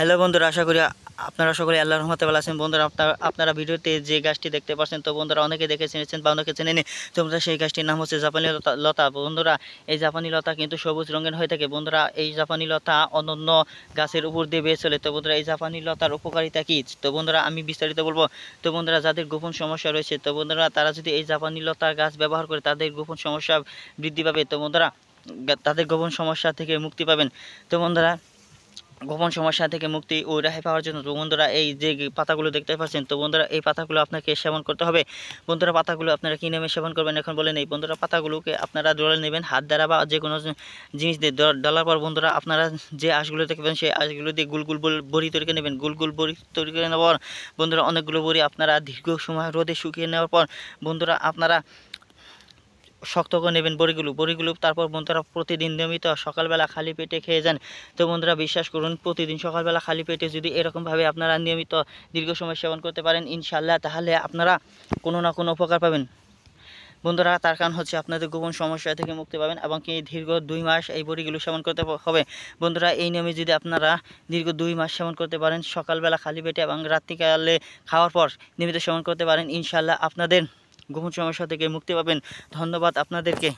Hello বন্ধুরা, আশা করি আপনারা সকলে আল্লাহর রহমতে ভালো আছেন। বন্ধুরা, আপনারা ভিডিওতে যে গাছটি দেখতে পাচ্ছেন, তো বন্ধুরা অনেকে দেখে চিনেছেন বা অনেকে চেনেনি। তো বন্ধুরা, সেই গাছটির নাম হচ্ছে জাপানি লতা। বন্ধুরা, এই জাপানি লতা কিন্তু সবুজ রঙের হয়ে থাকে। বন্ধুরা, এই জাপানি লতা অন্যান্য গাছের উপর দিয়ে বেয়ে চলে। তো বন্ধুরা, এই জাপানি লতার উপকারিতা কী, তো বন্ধুরা আমি বিস্তারিত বলবো। তো বন্ধুরা, যাদের গোপন সমস্যা রয়েছে, তো বন্ধুরা তারা যদি এই জাপানি লতা গাছ ব্যবহার করে তাদের গোপন সমস্যা বৃদ্ধি পাবে। তো বন্ধুরা, তাদের গোপন সমস্যা থেকে মুক্তি পাবেন। তো বন্ধুরা, গোপন সমস্যা থেকে মুক্তি ও রেহাই পাওয়ার জন্য তো বন্ধুরা, এই যে পাতাগুলো দেখতে পাচ্ছেন, তো বন্ধুরা এই পাতাগুলো আপনাকে সেবন করতে হবে। বন্ধুরা, পাতাগুলো আপনারা কী নেমে সেবন করবেন এখন বলে নেই। বন্ধুরা, পাতাগুলোকে আপনারা ডলে নেবেন হাত দ্বারা বা যে কোনো জিনিস দিয়ে। ডলার পর বন্ধুরা, আপনারা যে আঁশগুলো দেখবেন সেই আঁশগুলো দিয়ে গুল গুল বড়ি তৈরি করে নেবেন। গুল গুল বড়ি তৈরি করে নেওয়ার পর বন্ধুরা, অনেকগুলো বড়ি আপনারা দীর্ঘ সময় রোদে শুকিয়ে নেওয়ার পর বন্ধুরা আপনারা শক্ত করে নেবেন বড়িগুলো। তারপর বন্ধুরা, প্রতিদিন নিয়মিত সকালবেলা খালি পেটে খেয়ে যান। তো বন্ধুরা, বিশ্বাস করুন, প্রতিদিন সকালবেলা খালি পেটে যদি এরকমভাবে আপনারা নিয়মিত দীর্ঘ সময় সেবন করতে পারেন, ইনশাআল্লাহ, তাহলে আপনারা কোনো না কোনো উপকার পাবেন। বন্ধুরা, তার কারণ হচ্ছে আপনাদের গোপন সমস্যা থেকে মুক্তি পাবেন এবং কি দীর্ঘ 2 মাস এই বড়িগুলো সেবন করতে হবে। বন্ধুরা, এই নিয়মে যদি আপনারা দীর্ঘ 2 মাস সেবন করতে পারেন, সকালবেলা খালি পেটে এবং রাত্রিকালে খাওয়ার পর নিয়মিত সেবন করতে পারেন, ইনশাআল্লাহ আপনাদের গোপন সমস্যা থেকে মুক্তি পাবেন। ধন্যবাদ আপনাদেরকে।